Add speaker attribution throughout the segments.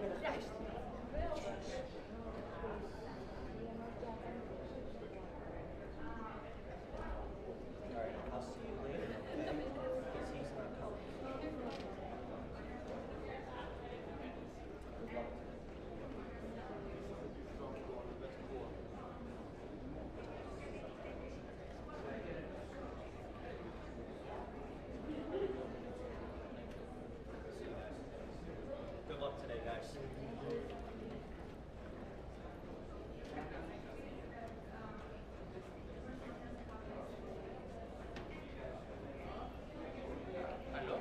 Speaker 1: I'll see you later, okay? Because he's not coming. Good luck. Good luck today, guys. Hello?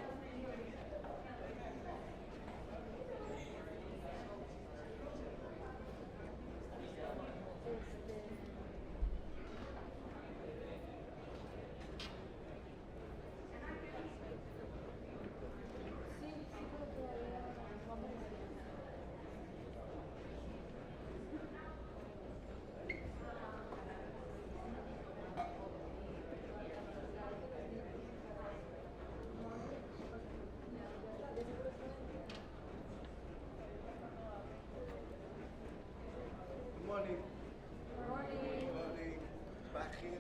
Speaker 2: Good morning.
Speaker 3: Morning.
Speaker 2: Good morning. Back here.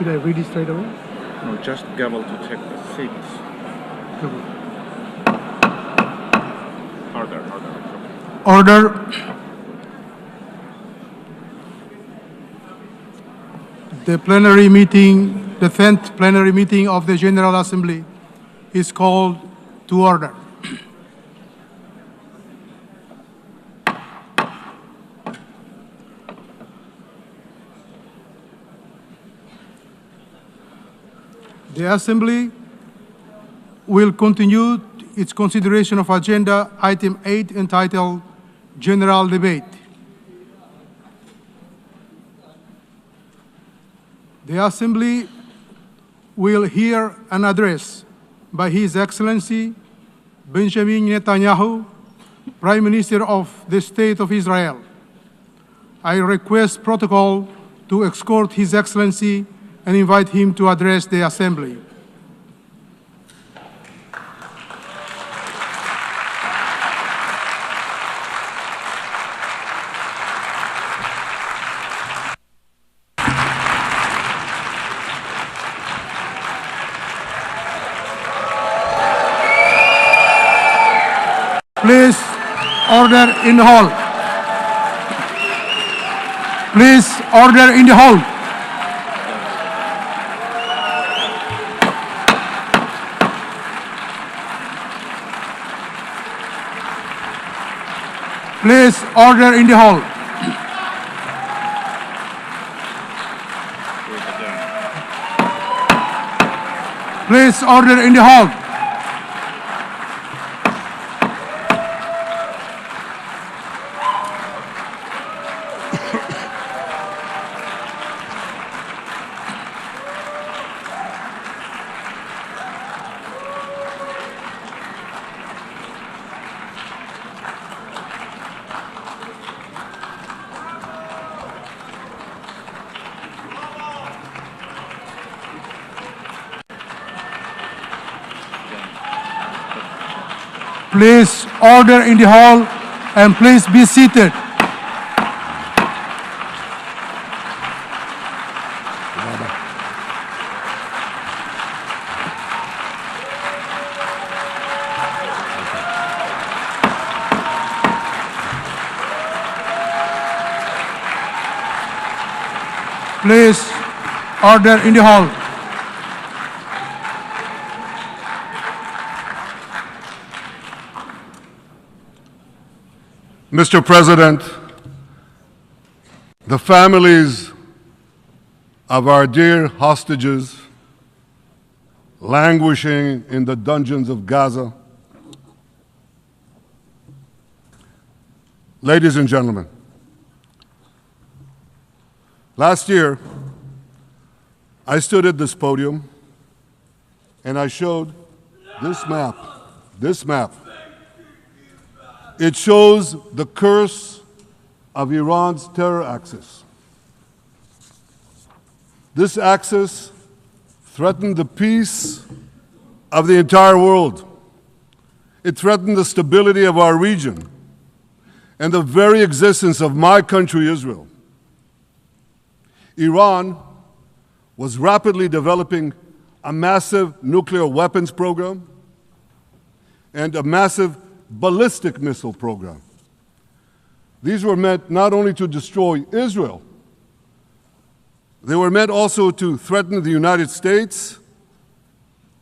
Speaker 3: Should I read it straight away?
Speaker 4: No, just gavel to take the seats. Harder.
Speaker 3: Order. The plenary meeting, the 10th plenary meeting of the General Assembly is called to order. The Assembly will continue its consideration of Agenda Item 8 entitled General Debate. The Assembly will hear an address by His Excellency Benjamin Netanyahu, Prime Minister of the State of Israel. I request protocol to escort His Excellency and invite him to address the Assembly. Please, order in the hall. Please, order in the hall. Please, order in the hall. Please, order in the hall. Please, order in the hall, and please be seated. Please, order in the hall.
Speaker 2: Mr. President, the families of our dear hostages languishing in the dungeons of Gaza, ladies and gentlemen, last year I stood at this podium and I showed this map. It shows the curse of Iran's terror axis. This axis threatened the peace of the entire world. It threatened the stability of our region and the very existence of my country, Israel. Iran was rapidly developing a massive nuclear weapons program and a massive ballistic missile program. These were meant not only to destroy Israel, they were meant also to threaten the United States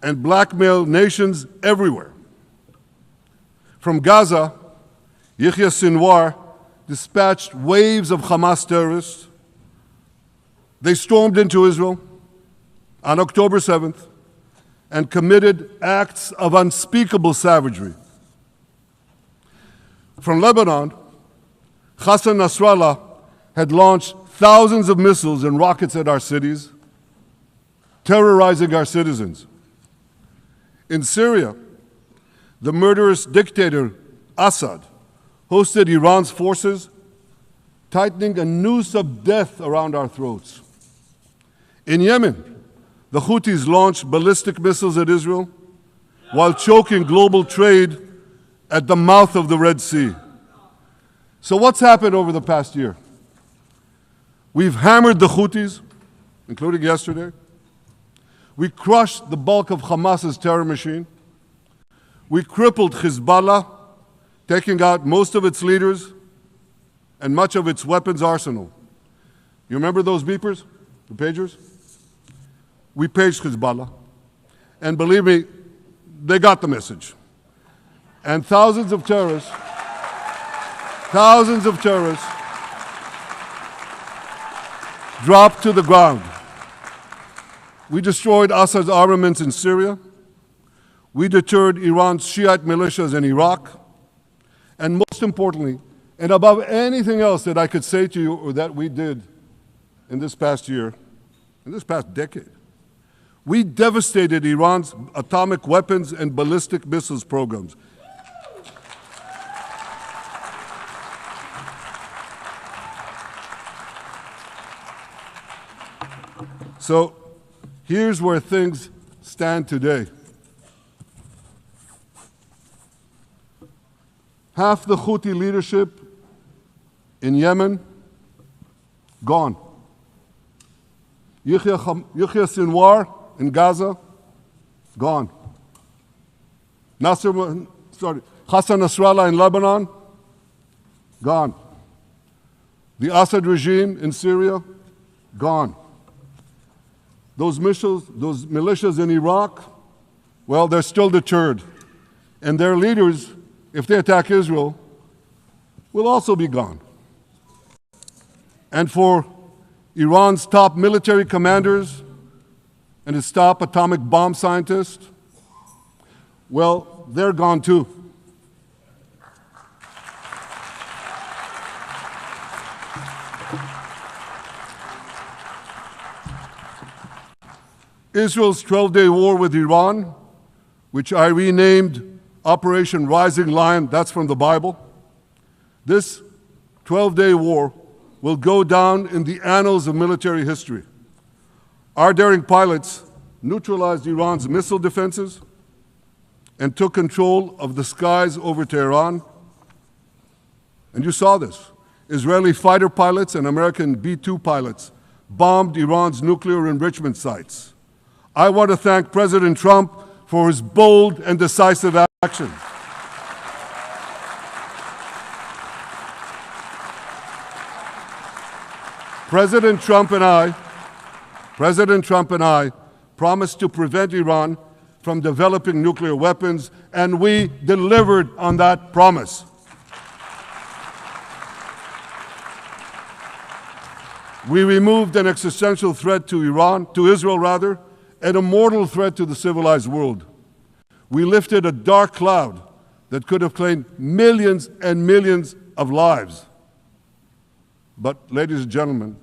Speaker 2: and blackmail nations everywhere. From Gaza, Yahya Sinwar dispatched waves of Hamas terrorists. They stormed into Israel on October 7th and committed acts of unspeakable savagery. From Lebanon, Hassan Nasrallah had launched thousands of missiles and rockets at our cities, terrorizing our citizens. In Syria, the murderous dictator Assad hosted Iran's forces, tightening a noose of death around our throats. In Yemen, the Houthis launched ballistic missiles at Israel while choking global trade at the mouth of the Red Sea. So what's happened over the past year? We've hammered the Houthis, including yesterday. We crushed the bulk of Hamas's terror machine. We crippled Hezbollah, taking out most of its leaders and much of its weapons arsenal. You remember those beepers, the pagers? We paged Hezbollah. And believe me, they got the message. And thousands of terrorists dropped to the ground. We destroyed Assad's armaments in Syria. We deterred Iran's Shiite militias in Iraq. And most importantly, and above anything else that I could say to you or that we did in this past year, in this past decade, we devastated Iran's atomic weapons and ballistic missiles programs. So here's where things stand today. Half the Houthi leadership in Yemen, gone. Yahya Sinwar in Gaza, gone. Hassan Nasrallah in Lebanon, gone. The Assad regime in Syria, gone. Those militias in Iraq, well, they're still deterred. And their leaders, if they attack Israel, will also be gone. And for Iran's top military commanders and its top atomic bomb scientists, well, they're gone too. Israel's 12-day war with Iran, which I renamed Operation Rising Lion, that's from the Bible. This 12-day war will go down in the annals of military history. Our daring pilots neutralized Iran's missile defenses and took control of the skies over Tehran. And you saw this. Israeli fighter pilots and American B-2 pilots bombed Iran's nuclear enrichment sites. I want to thank President Trump for his bold and decisive action. President Trump and I promised to prevent Iran from developing nuclear weapons, and we delivered on that promise. We removed an existential threat to Israel, and a mortal threat to the civilized world. We lifted a dark cloud that could have claimed millions and millions of lives. But, ladies and gentlemen,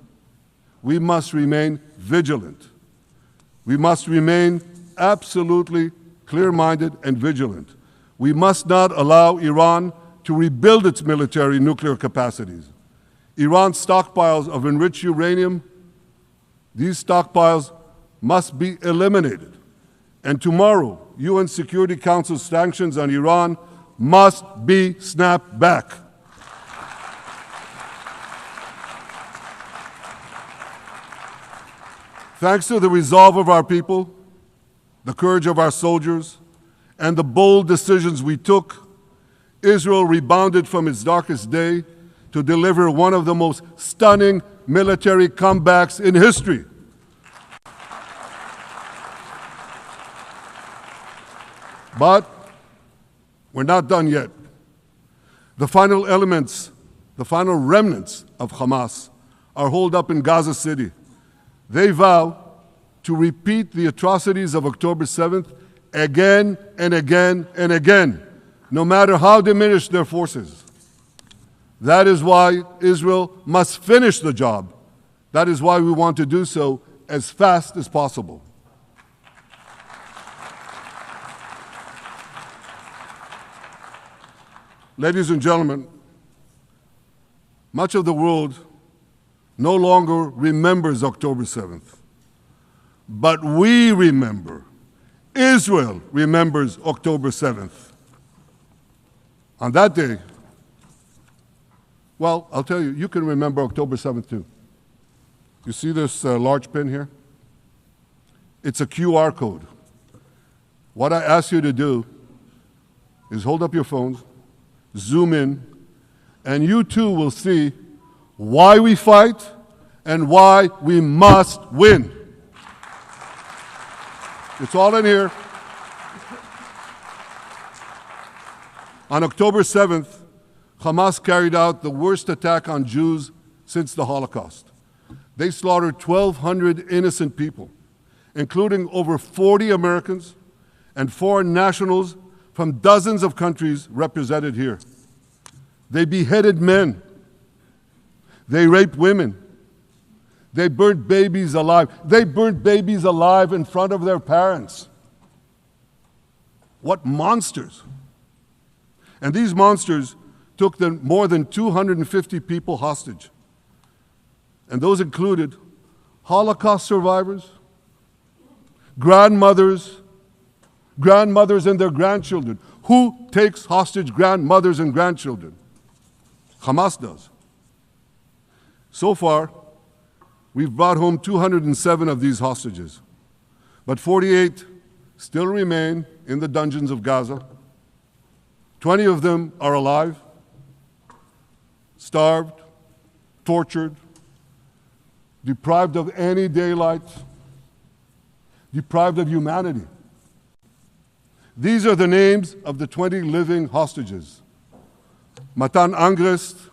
Speaker 2: we must remain vigilant. We must remain absolutely clear-minded and vigilant. We must not allow Iran to rebuild its military nuclear capacities. Iran's stockpiles of enriched uranium, these stockpiles must be eliminated. And tomorrow, UN Security Council sanctions on Iran must be snapped back. Thanks to the resolve of our people, the courage of our soldiers, and the bold decisions we took, Israel rebounded from its darkest day to deliver one of the most stunning military comebacks in history. But we're not done yet. The final remnants of Hamas are holed up in Gaza City. They vow to repeat the atrocities of October 7th again and again and again, no matter how diminished their forces. That is why Israel must finish the job. That is why we want to do so as fast as possible. Ladies and gentlemen, much of the world no longer remembers October 7th, but we remember. Israel remembers October 7th. On that day, well, I'll tell you, you can remember October 7th too. You see this large pin here? It's a QR code. What I ask you to do is hold up your phones, zoom in, and you too will see why we fight and why we must win. It's all in here. On October 7th, Hamas carried out the worst attack on Jews since the Holocaust. They slaughtered 1,200 innocent people, including over 40 Americans and foreign nationals from dozens of countries represented here. They beheaded men. They raped women. They burnt babies alive. They burnt babies alive in front of their parents. What monsters! And these monsters took more than 250 people hostage. And those included Holocaust survivors, grandmothers and their grandchildren. Who takes hostage grandmothers and grandchildren? Hamas does. So far, we've brought home 207 of these hostages, but 48 still remain in the dungeons of Gaza. 20 of them are alive, starved, tortured, deprived of any daylight, deprived of humanity. These are the names of the 20 living hostages. Matan Angrest,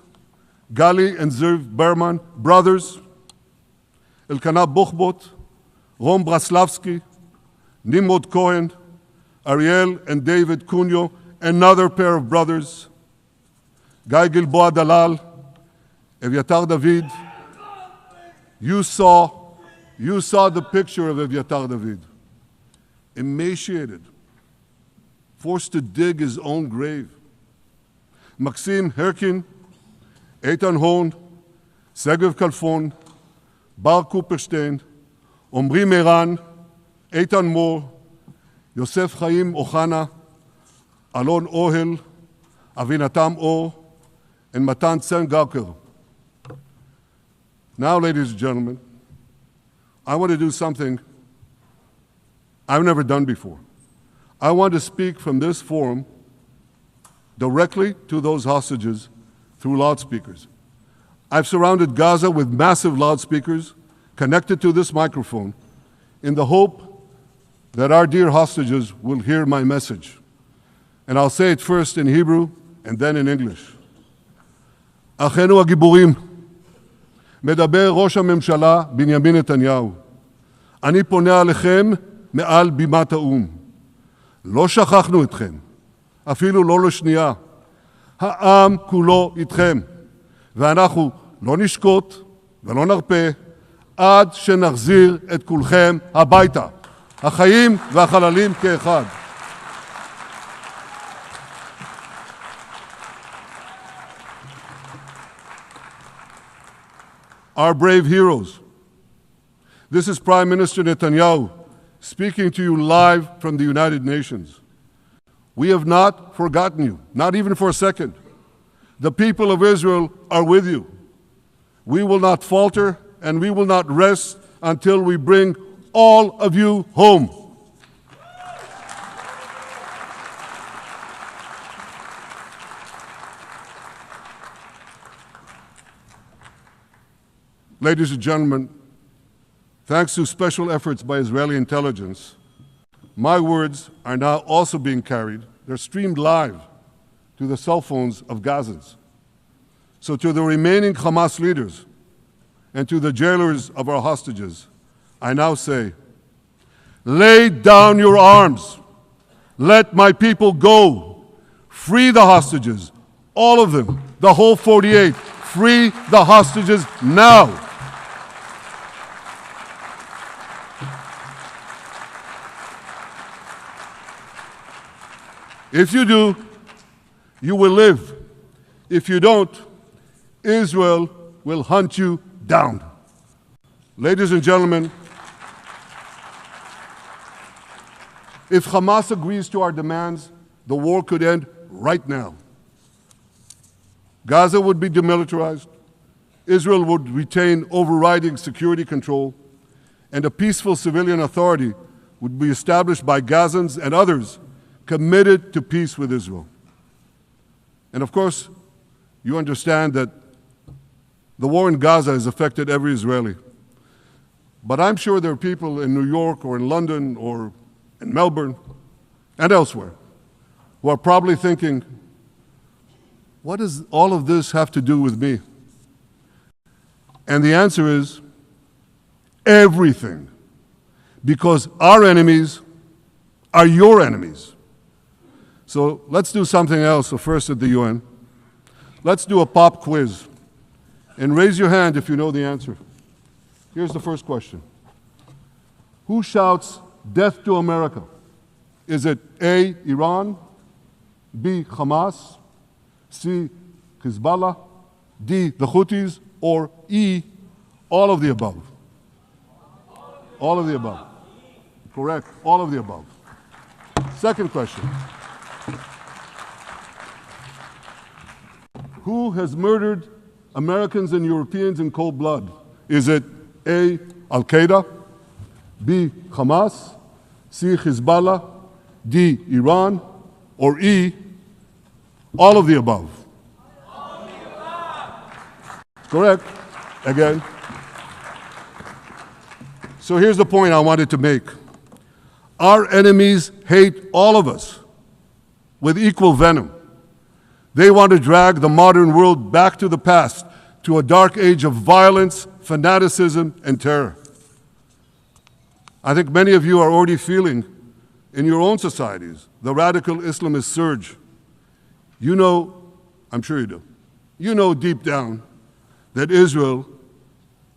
Speaker 2: Gali and Zerv Berman, brothers, Elkanah Buchbot, Rom Braslavsky, Nimrod Cohen, Ariel and David Cunyo, another pair of brothers, Guy Gilboa Dalal, Eviatar David. You saw the picture of Eviatar David, emaciated, forced to dig his own grave. Maxim Herkin, Eitan Horn, Segev Kalfon, Bar Kupperstein, Omri Meran, Eitan Moore, Yosef Chaim Ochana, Alon Ohel, Avinatam Or, and Matan Tsengarker. Now, ladies and gentlemen, I want to do something I've never done before. I want to speak from this forum directly to those hostages through loudspeakers. I've surrounded Gaza with massive loudspeakers connected to this microphone in the hope that our dear hostages will hear my message. And I'll say it first in Hebrew and then in English. אחינו הגיבורים, מדבר ראש הממשלה בנימין נתניהו. אני פונה עליכם מעל בימת האו"ם. לא שכחנו אתכם, אפילו לא לשנייה. העם כולו איתכם, ואנחנו לא נשקוט ולא נרפה עד שנחזיר את כולכם הביתה, החיים והחללים כאחד. Our brave heroes. This is Prime Minister Netanyahu speaking to you live from the United Nations. We have not forgotten you, not even for a second. The people of Israel are with you. We will not falter and we will not rest until we bring all of you home. Ladies and gentlemen, thanks to special efforts by Israeli intelligence, my words are now also being carried. They're streamed live to the cell phones of Gazans. So to the remaining Hamas leaders and to the jailers of our hostages, I now say, lay down your arms. Let my people go. Free the hostages, all of them, the whole 48. Free the hostages now. If you do, you will live. If you don't, Israel will hunt you down. Ladies and gentlemen, if Hamas agrees to our demands, the war could end right now. Gaza would be demilitarized, Israel would retain overriding security control, and a peaceful civilian authority would be established by Gazans and others committed to peace with Israel. And of course, you understand that the war in Gaza has affected every Israeli. But I'm sure there are people in New York or in London or in Melbourne and elsewhere who are probably thinking, what does all of this have to do with me? And the answer is everything. Because our enemies are your enemies. So let's do something else first at the UN. Let's do a pop quiz. And raise your hand if you know the answer. Here's the first question. Who shouts death to America? Is it A, Iran, B, Hamas, C, Hezbollah, D, the Houthis, or E, all of the above? All of the above. Correct, all of the above. Second question. Who has murdered Americans and Europeans in cold blood? Is it A, Al-Qaeda, B, Hamas, C, Hezbollah, D, Iran, or E, all of the above? All of the above. Correct. Again. So here's the point I wanted to make. Our enemies hate all of us with equal venom. They want to drag the modern world back to the past, to a dark age of violence, fanaticism, and terror. I think many of you are already feeling in your own societies the radical Islamist surge. You know, I'm sure you do, you know deep down that Israel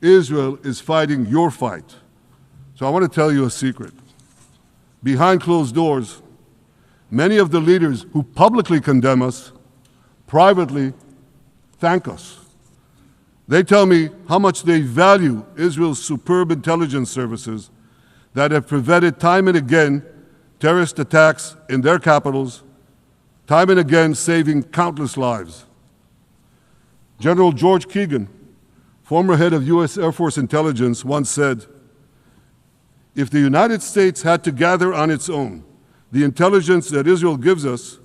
Speaker 2: is fighting your fight. So I want to tell you a secret. Behind closed doors, many of the leaders who publicly condemn us privately thank us. They tell me how much they value Israel's superb intelligence services that have prevented time and again terrorist attacks in their capitals, time and again saving countless lives. General George Keegan, former head of U.S. Air Force intelligence, once said, if the United States had to gather on its own the intelligence that Israel gives us,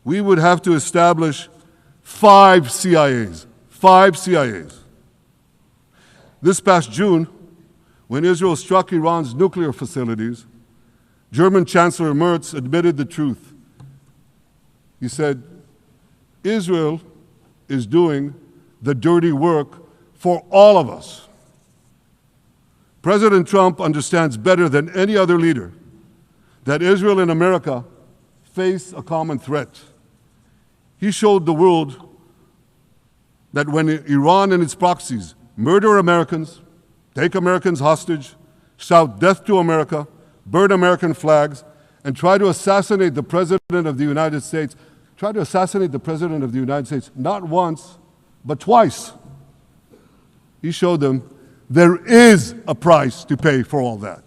Speaker 2: we would have to establish 5 CIAs. 5 CIAs. This past June, when Israel struck Iran's nuclear facilities, German Chancellor Merz admitted the truth. He said, Israel is doing the dirty work for all of us. President Trump understands better than any other leader that Israel and America face a common threat. He showed the world that when Iran and its proxies murder Americans, take Americans hostage, shout death to America, burn American flags, and try to assassinate the President of the United States, not once, but twice. He showed them there is a price to pay for all that.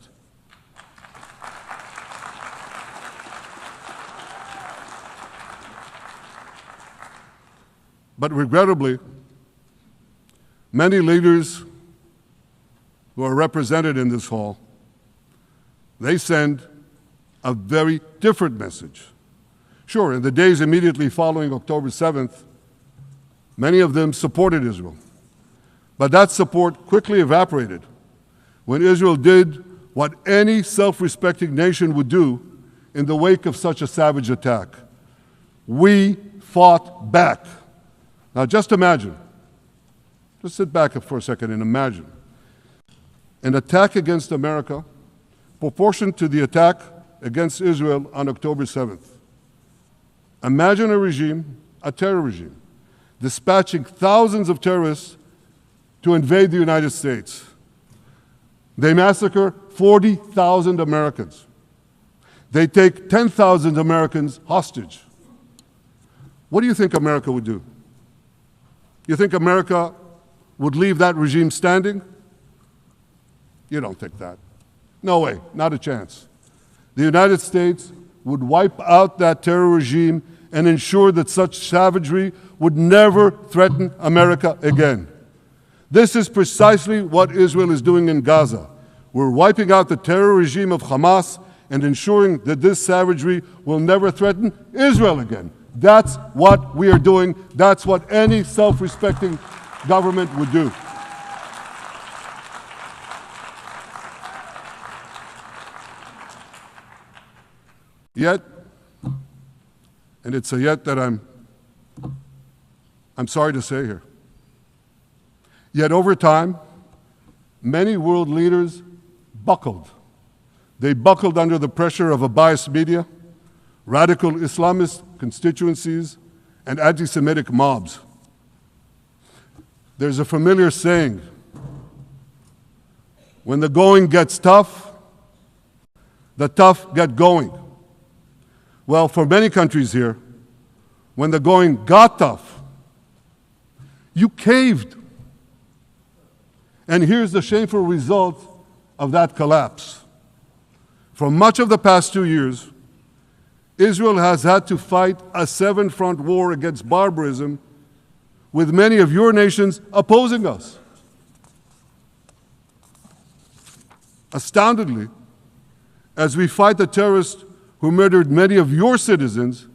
Speaker 2: But regrettably, many leaders who are represented in this hall, they send a very different message. Sure, in the days immediately following October 7th, many of them supported Israel. But that support quickly evaporated when Israel did what any self-respecting nation would do in the wake of such a savage attack. We fought back. Now just imagine, just sit back for a second and imagine an attack against America proportioned to the attack against Israel on October 7th. Imagine a regime, a terror regime, dispatching thousands of terrorists to invade the United States. They massacre 40,000 Americans. They take 10,000 Americans hostage. What do you think America would do? You think America would leave that regime standing? You don't think that. No way, not a chance. The United States would wipe out that terror regime and ensure that such savagery would never threaten America again. This is precisely what Israel is doing in Gaza, We're wiping out the terror regime of Hamas and ensuring that this savagery will never threaten Israel again. That's what we are doing. That's what any self-respecting government would do. Yet, and it's a yet that I'm sorry to say here, yet over time, many world leaders buckled. They buckled under the pressure of a biased media, radical Islamist constituencies, and anti-Semitic mobs. There's a familiar saying, when the going gets tough, the tough get going. Well, for many countries here, when the going got tough, you caved. And here's the shameful result of that collapse. For much of the past 2 years, Israel has had to fight a 7-front war against barbarism with many of your nations opposing us. Astoundingly, as we fight the terrorists who murdered many of your citizens,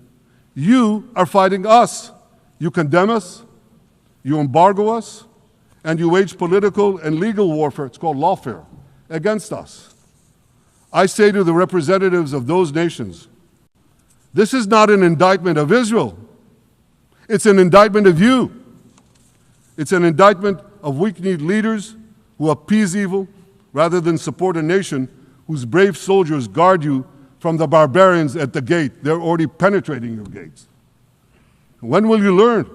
Speaker 2: you are fighting us. You condemn us, you embargo us, and you wage political and legal warfare, it's called lawfare, against us. I say to the representatives of those nations, this is not an indictment of Israel. It's an indictment of you. It's an indictment of weak-kneed leaders who appease evil rather than support a nation whose brave soldiers guard you from the barbarians at the gate. They're already penetrating your gates. When will you learn?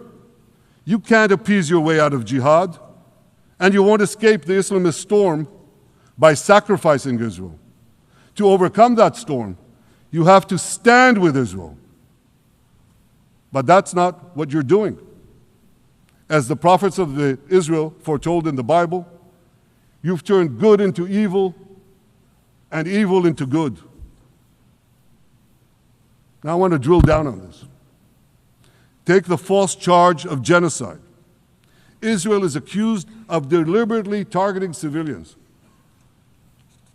Speaker 2: You can't appease your way out of jihad, and you won't escape the Islamist storm by sacrificing Israel. To overcome that storm, you have to stand with Israel. But that's not what you're doing. As the prophets of Israel foretold in the Bible, you've turned good into evil and evil into good. Now I want to drill down on this. Take the false charge of genocide. Israel is accused of deliberately targeting civilians.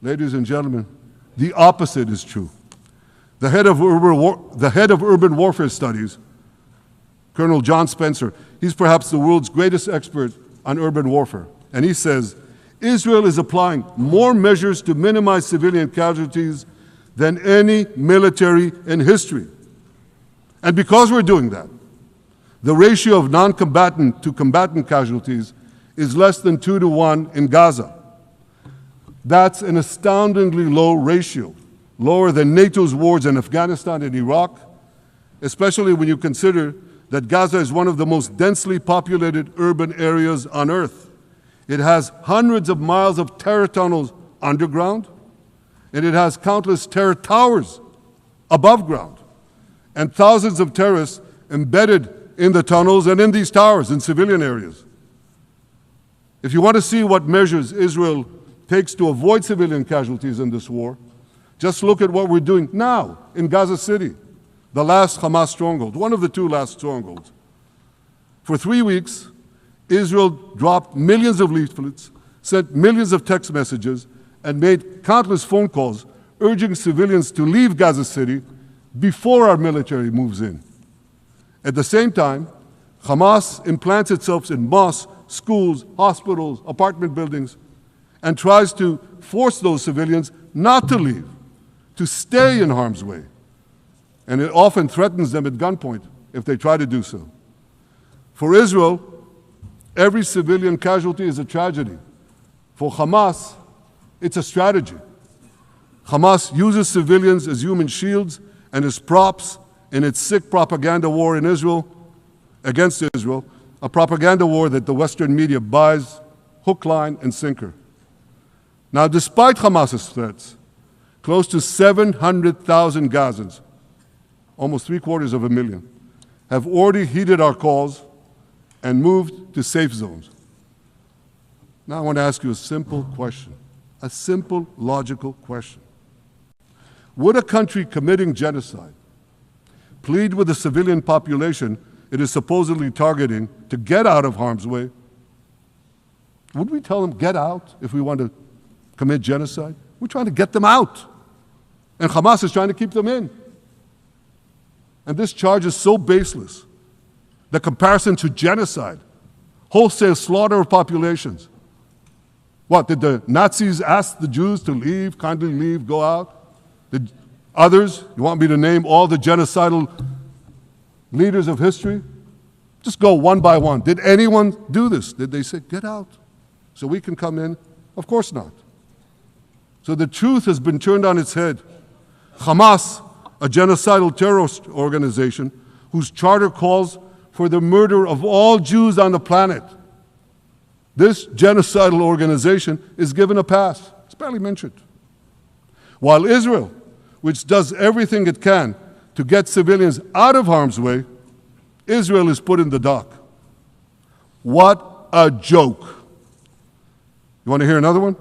Speaker 2: Ladies and gentlemen, the opposite is true. The head of urban warfare studies, Colonel John Spencer, he's perhaps the world's greatest expert on urban warfare. And he says, Israel is applying more measures to minimize civilian casualties than any military in history. And because we're doing that, the ratio of non-combatant to combatant casualties is less than 2 to 1 in Gaza. That's an astoundingly low ratio, lower than NATO's wars in Afghanistan and Iraq, especially when you consider that Gaza is one of the most densely populated urban areas on Earth. It has hundreds of miles of terror tunnels underground, and it has countless terror towers above ground, and thousands of terrorists embedded in the tunnels and in these towers in civilian areas. If you want to see what measures Israel takes to avoid civilian casualties in this war, just look at what we're doing now in Gaza City, the last Hamas stronghold, one of the 2 last strongholds. For 3 weeks, Israel dropped millions of leaflets, sent millions of text messages, and made countless phone calls urging civilians to leave Gaza City before our military moves in. At the same time, Hamas implants itself in mosques, schools, hospitals, apartment buildings, and tries to force those civilians not to leave, to stay in harm's way. And it often threatens them at gunpoint if they try to do so. For Israel, every civilian casualty is a tragedy. For Hamas, it's a strategy. Hamas uses civilians as human shields and as props in its sick propaganda war in Israel, against Israel, a propaganda war that the Western media buys hook, line, and sinker. Now, despite Hamas's threats, close to 700,000 Gazans, almost 750,000, have already heeded our calls and moved to safe zones. Now I want to ask you a simple question, a simple, logical question. Would a country committing genocide plead with the civilian population it is supposedly targeting to get out of harm's way? Would we tell them, get out, if we want to commit genocide. We're trying to get them out. And Hamas is trying to keep them in. And this charge is so baseless. The comparison to genocide, wholesale slaughter of populations. What, did the Nazis ask the Jews to leave, kindly leave, go out? Did others, you want me to name all the genocidal leaders of history? Just go one by one. Did anyone do this? Did they say, get out so we can come in? Of course not. So the truth has been turned on its head. Hamas, a genocidal terrorist organization whose charter calls for the murder of all Jews on the planet. This genocidal organization is given a pass. It's barely mentioned. While Israel, which does everything it can to get civilians out of harm's way, Israel is put in the dock. What a joke. You want to hear another one?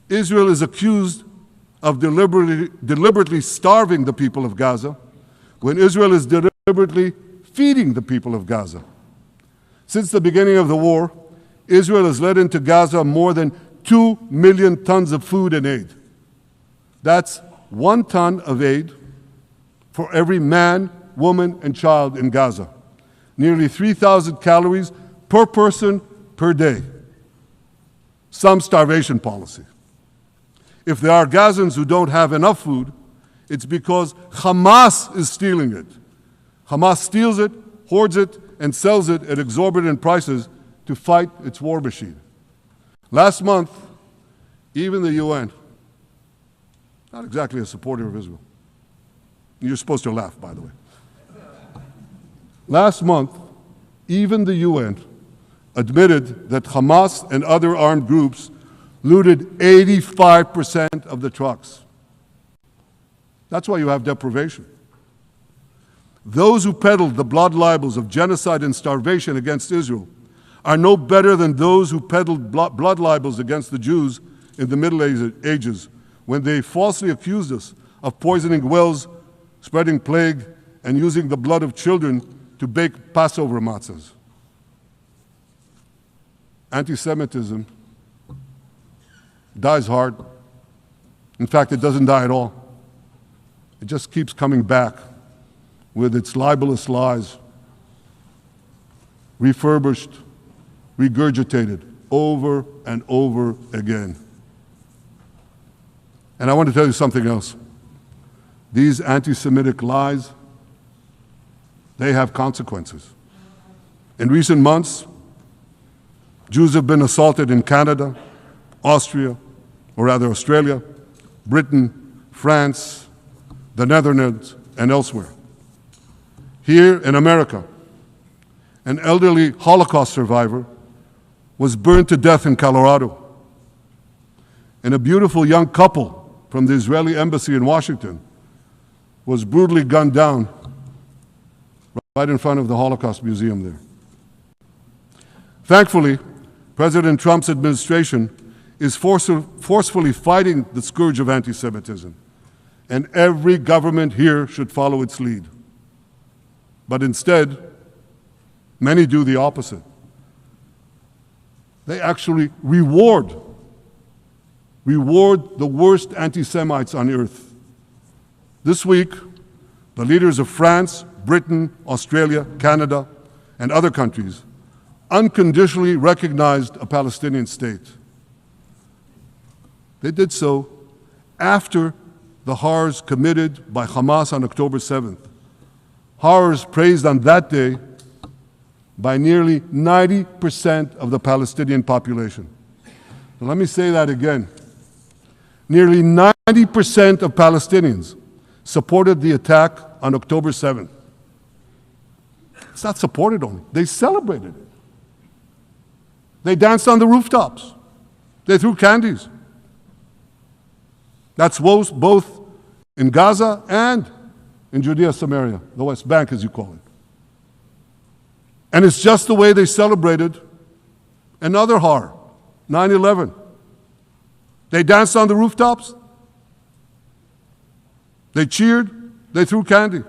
Speaker 2: Israel is accused of deliberately starving the people of Gaza when Israel is deliberately feeding the people of Gaza. Since the beginning of the war, Israel has let into Gaza more than 2 million tons of food and aid. That's 1 ton of aid for every man, woman, and child in Gaza. Nearly 3,000 calories per person per day. Some starvation policy. If there are Gazans who don't have enough food, it's because Hamas is stealing it. Hamas steals it, hoards it, and sells it at exorbitant prices to fight its war machine. Last month, even the UN, not exactly a supporter of Israel. You're supposed to laugh, by the way. Last month, even the UN admitted that Hamas and other armed groups looted 85% of the trucks. That's why you have deprivation. Those who peddled the blood libels of genocide and starvation against Israel are no better than those who peddled blood libels against the Jews in the Middle Ages when they falsely accused us of poisoning wells, spreading plague, and using the blood of children to bake Passover matzahs. Anti-Semitism dies hard. In fact, it doesn't die at all. It just keeps coming back with its libelous lies, refurbished, regurgitated over and over again. And I want to tell you something else. These anti-Semitic lies, they have consequences. In recent months, Jews have been assaulted in Canada, Australia, Britain, France, the Netherlands, and elsewhere. Here in America, an elderly Holocaust survivor was burned to death in Colorado. And a beautiful young couple from the Israeli embassy in Washington was brutally gunned down right in front of the Holocaust Museum there. Thankfully, President Trump's administration is forcefully fighting the scourge of anti-Semitism, and every government here should follow its lead. But instead, many do the opposite. They actually reward the worst anti-Semites on earth. This week, the leaders of France, Britain, Australia, Canada, and other countries unconditionally recognized a Palestinian state. They did so after the horrors committed by Hamas on October 7th. Horrors praised on that day by nearly 90% of the Palestinian population. Now, let me say that again. Nearly 90% of Palestinians supported the attack on October 7th. It's not supported only, they celebrated it. They danced on the rooftops. They threw candies. That's both in Gaza and in Judea, Samaria, the West Bank, as you call it. And it's just the way they celebrated another horror, 9/11. They danced on the rooftops. They cheered. They threw candy.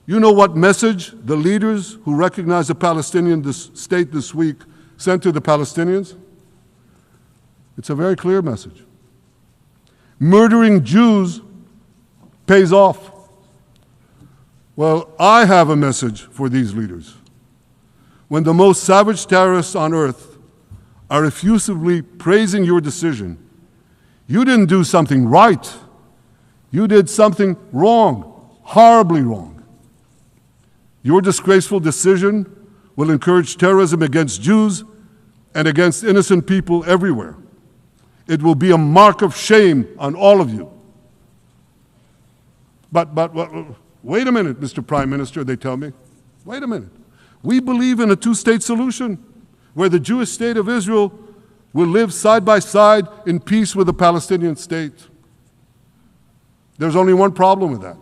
Speaker 2: You know what message the leaders who recognized the Palestinian state this week sent to the Palestinians? It's a very clear message. Murdering Jews pays off. Well, I have a message for these leaders. When the most savage terrorists on earth are effusively praising your decision, you didn't do something right. You did something wrong, horribly wrong. Your disgraceful decision will encourage terrorism against Jews and against innocent people everywhere. It will be a mark of shame on all of you. But wait a minute, Mr. Prime Minister, they tell me. Wait a minute. We believe in a two-state solution where the Jewish state of Israel will live side by side in peace with the Palestinian state. There's only one problem with that.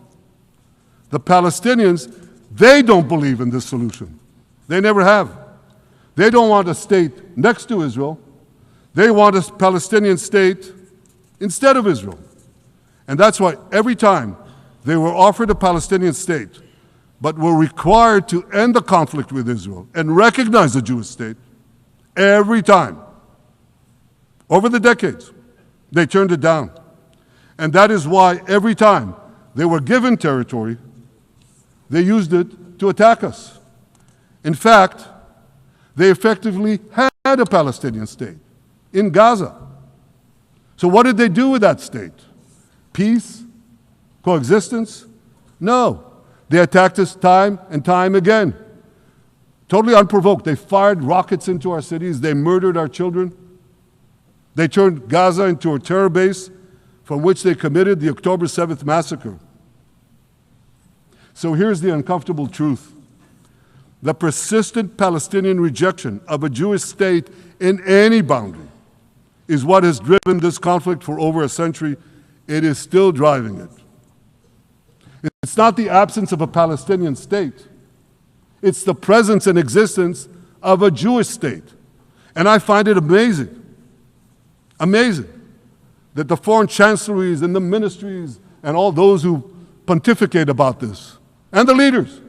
Speaker 2: The Palestinians, they don't believe in this solution. They never have. They don't want a state next to Israel. They want a Palestinian state instead of Israel. And that's why every time they were offered a Palestinian state, but were required to end the conflict with Israel and recognize the Jewish state, every time, over the decades, they turned it down. And that is why every time they were given territory, they used it to attack us. In fact, they effectively had a Palestinian state in Gaza. So what did they do with that state? Peace? Coexistence? No. They attacked us time and time again. Totally unprovoked. They fired rockets into our cities. They murdered our children. They turned Gaza into a terror base from which they committed the October 7th massacre. So here's the uncomfortable truth. The persistent Palestinian rejection of a Jewish state in any boundary is what has driven this conflict for over a century. It is still driving it. It's not the absence of a Palestinian state. It's the presence and existence of a Jewish state. And I find it amazing that the foreign chancelleries and the ministries and all those who pontificate about this, and the leaders,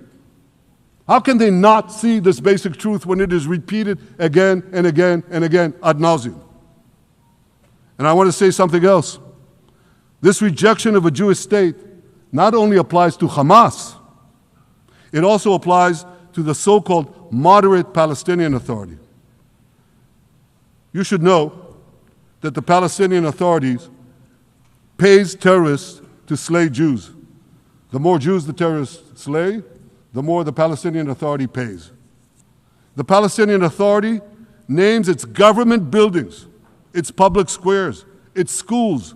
Speaker 2: how can they not see this basic truth when it is repeated again and again and again ad nauseum? And I want to say something else. This rejection of a Jewish state not only applies to Hamas, it also applies to the so-called moderate Palestinian Authority. You should know that the Palestinian authorities pays terrorists to slay Jews. The more Jews the terrorists slay, the more the Palestinian Authority pays. The Palestinian Authority names its government buildings, its public squares, its schools,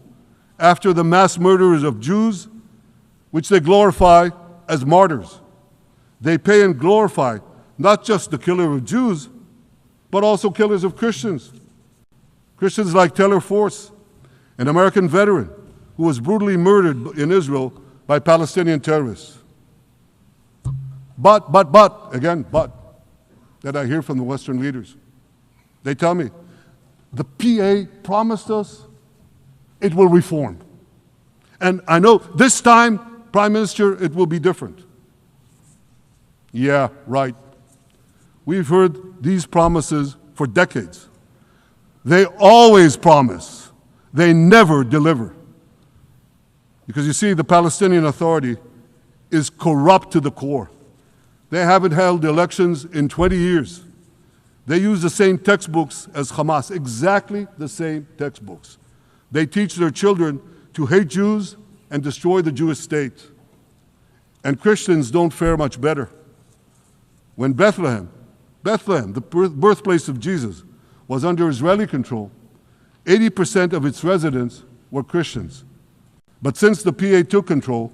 Speaker 2: after the mass murderers of Jews, which they glorify as martyrs. They pay and glorify not just the killer of Jews, but also killers of Christians. Christians like Taylor Force, an American veteran who was brutally murdered in Israel by Palestinian terrorists. But, that I hear from the Western leaders. They tell me, the PA promised us it will reform. And I know this time, Prime Minister, it will be different. Yeah, right. We've heard these promises for decades. They always promise. They never deliver. Because you see, the Palestinian Authority is corrupt to the core. They haven't held elections in 20 years. They use the same textbooks as Hamas, exactly the same textbooks. They teach their children to hate Jews and destroy the Jewish state. And Christians don't fare much better. When Bethlehem, the birthplace of Jesus, was under Israeli control, 80% of its residents were Christians. But since the PA took control,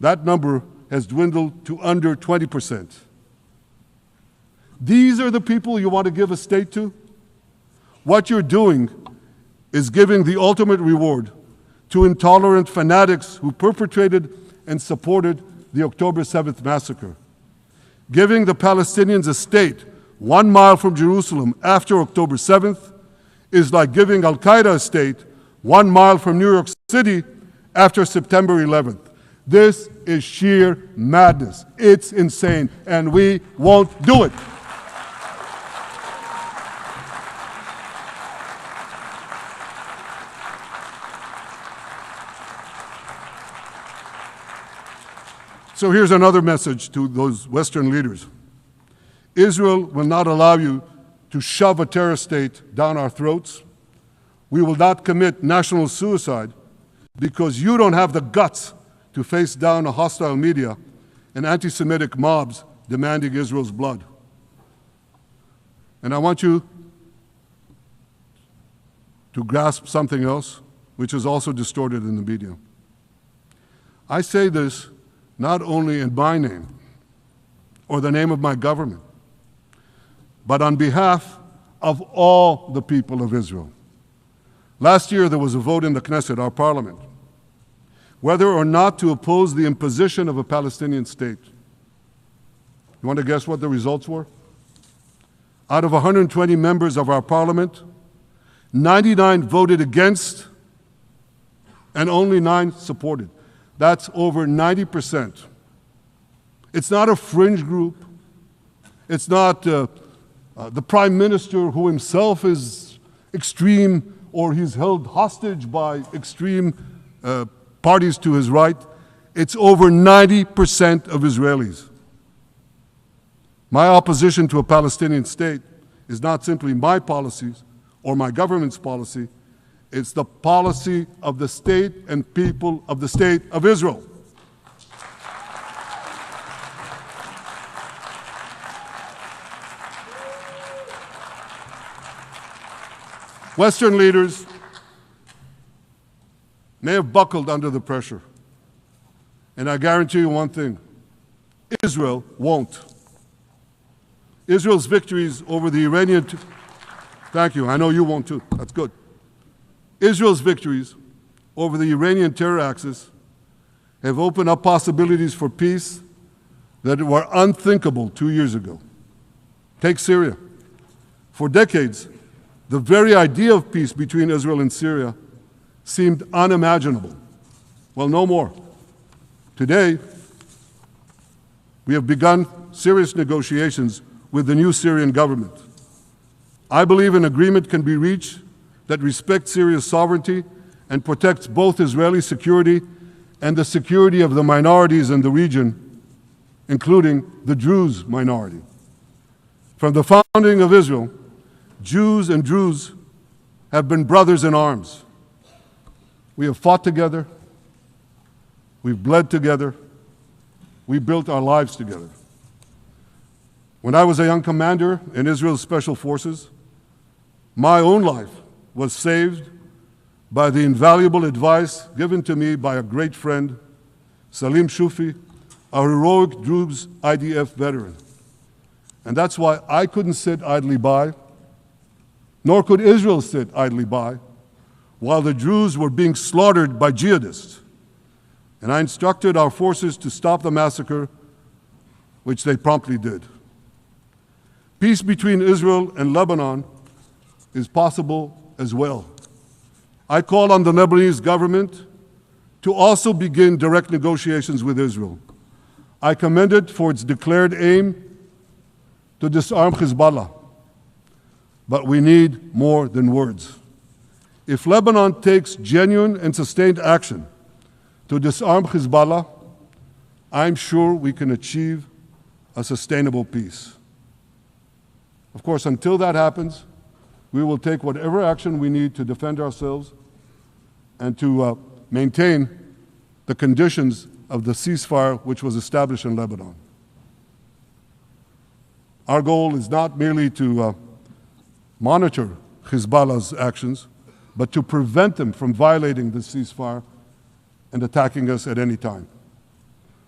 Speaker 2: that number has dwindled to under 20%. These are the people you want to give a state to? What you're doing is giving the ultimate reward to intolerant fanatics who perpetrated and supported the October 7th massacre. Giving the Palestinians a state 1 mile from Jerusalem after October 7th is like giving Al-Qaeda a state 1 mile from New York City after September 11th. This is sheer madness. It's insane, and we won't do it. So here's another message to those Western leaders. Israel will not allow you to shove a terror state down our throats. We will not commit national suicide because you don't have the guts to face down a hostile media and anti-Semitic mobs demanding Israel's blood. And I want you to grasp something else, which is also distorted in the media. I say this not only in my name or the name of my government, but on behalf of all the people of Israel. Last year, there was a vote in the Knesset, our parliament, whether or not to oppose the imposition of a Palestinian state. You want to guess what the results were? Out of 120 members of our parliament, 99 voted against and only 9 supported. That's over 90%. It's not a fringe group. It's not the Prime Minister who himself is extreme or he's held hostage by extreme parties to his right. It's over 90% of Israelis. My opposition to a Palestinian state is not simply my policies or my government's policy. It's the policy of the state and people of the state of Israel. Western leaders may have buckled under the pressure. And I guarantee you one thing, Israel won't. Israel's victories over the Iranian... Thank you, I know you won't too, that's good. Israel's victories over the Iranian terror axis have opened up possibilities for peace that were unthinkable 2 years ago. Take Syria. For decades, the very idea of peace between Israel and Syria seemed unimaginable. Well, no more. Today, we have begun serious negotiations with the new Syrian government. I believe an agreement can be reached that respects Syria's sovereignty and protects both Israeli security and the security of the minorities in the region, including the Druze minority. From the founding of Israel, Jews and Druze have been brothers in arms. We have fought together, we've bled together, we built our lives together. When I was a young commander in Israel's Special Forces, my own life was saved by the invaluable advice given to me by a great friend, Salim Shufi, a heroic Druze IDF veteran. And that's why I couldn't sit idly by, nor could Israel sit idly by, while the Druze were being slaughtered by jihadists. And I instructed our forces to stop the massacre, which they promptly did. Peace between Israel and Lebanon is possible as well. I call on the Lebanese government to also begin direct negotiations with Israel. I commend it for its declared aim to disarm Hezbollah. But we need more than words. If Lebanon takes genuine and sustained action to disarm Hezbollah, I'm sure we can achieve a sustainable peace. Of course, until that happens, we will take whatever action we need to defend ourselves and to maintain the conditions of the ceasefire which was established in Lebanon. Our goal is not merely to monitor Hezbollah's actions, but to prevent them from violating the ceasefire and attacking us at any time.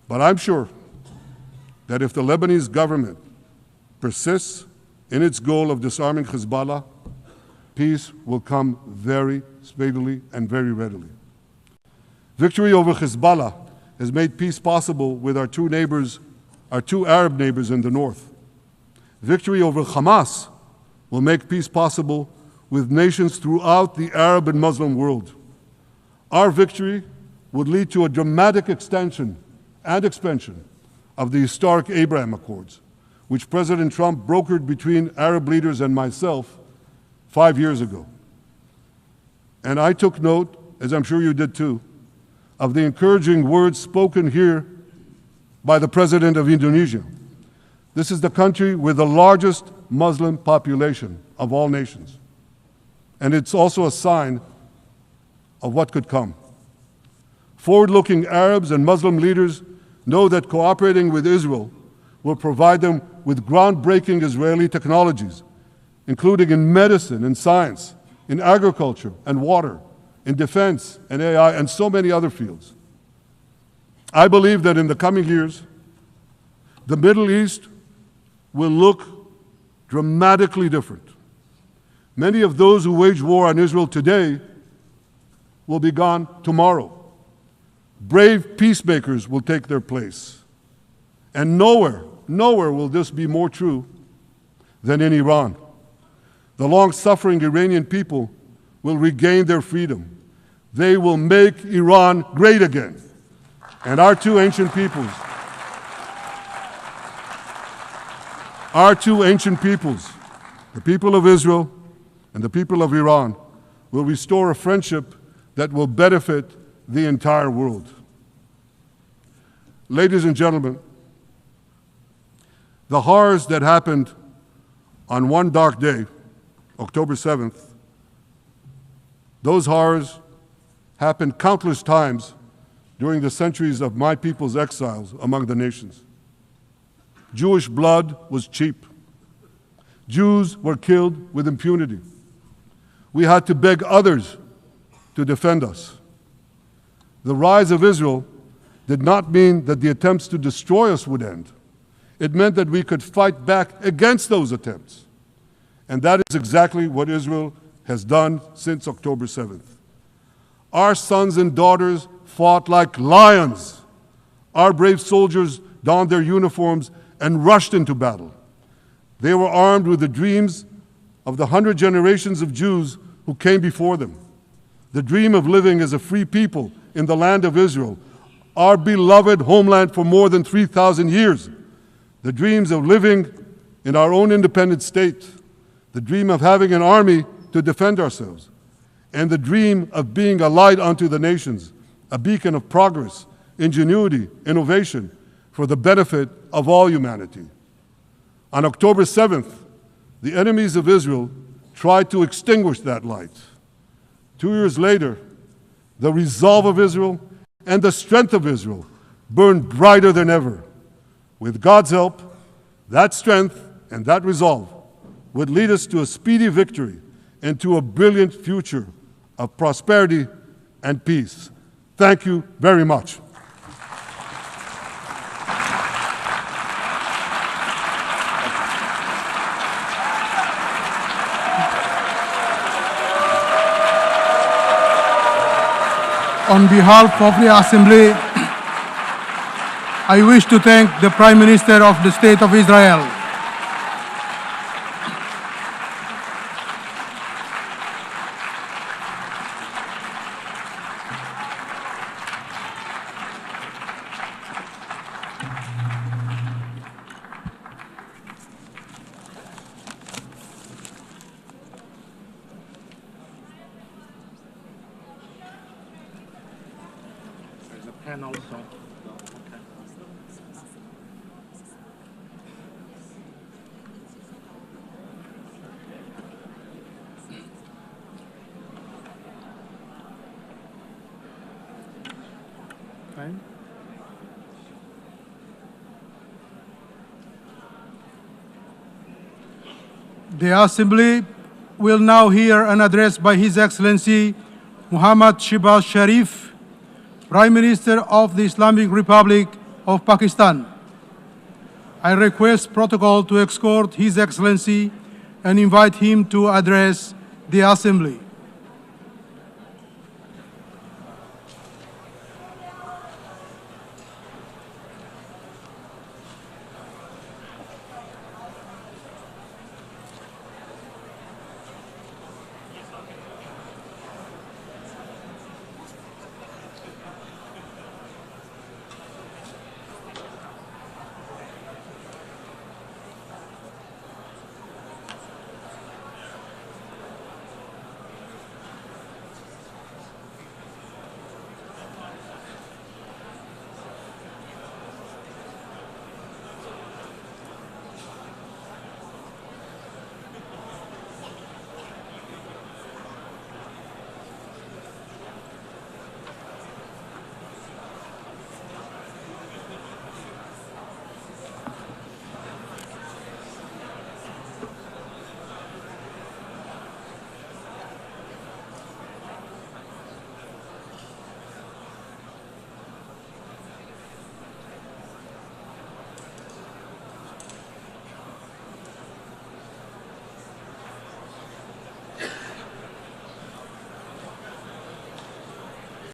Speaker 2: But I'm sure that if the Lebanese government persists in its goal of disarming Hezbollah, peace will come very speedily and very readily. Victory over Hezbollah has made peace possible with our two Arab neighbors in the north. Victory over Hamas will make peace possible with nations throughout the Arab and Muslim world. Our victory would lead to a dramatic extension and expansion of the historic Abraham Accords, which President Trump brokered between Arab leaders and myself 5 years ago. And I took note, as I'm sure you did too, of the encouraging words spoken here by the President of Indonesia. This is the country with the largest Muslim population of all nations. And it's also a sign of what could come. Forward-looking Arabs and Muslim leaders know that cooperating with Israel will provide them with groundbreaking Israeli technologies, including in medicine and science, in agriculture and water, in defense and AI, and so many other fields. I believe that in the coming years, the Middle East will look dramatically different. Many of those who wage war on Israel today will be gone tomorrow. Brave peacemakers will take their place. And nowhere will this be more true than in Iran. The long-suffering Iranian people will regain their freedom. They will make Iran great again. And our two ancient peoples, the people of Israel and the people of Iran, will restore a friendship that will benefit the entire world. Ladies and gentlemen, the horrors that happened on one dark day, October 7th, those horrors happened countless times during the centuries of my people's exiles among the nations. Jewish blood was cheap. Jews were killed with impunity. We had to beg others to defend us. The rise of Israel did not mean that the attempts to destroy us would end. It meant that we could fight back against those attempts. And that is exactly what Israel has done since October 7th. Our sons and daughters fought like lions. Our brave soldiers donned their uniforms and rushed into battle. They were armed with the dreams of the 100 generations of Jews who came before them. The dream of living as a free people in the land of Israel, our beloved homeland for more than 3,000 years. The dreams of living in our own independent state. The dream of having an army to defend ourselves. And the dream of being a light unto the nations, a beacon of progress, ingenuity, innovation, for the benefit of all humanity. On October 7th, the enemies of Israel tried to extinguish that light. 2 years later, the resolve of Israel and the strength of Israel burned brighter than ever. With God's help, that strength and that resolve would lead us to a speedy victory and to a brilliant future of prosperity and peace. Thank you very much.
Speaker 3: On behalf of the Assembly, I wish to thank the Prime Minister of the State of Israel.
Speaker 4: There's a pen also. Okay.
Speaker 3: The Assembly will now hear an address by His Excellency Muhammad Shehbaz Sharif, Prime Minister of the Islamic Republic of Pakistan. I request protocol to escort His Excellency and invite him to address the Assembly.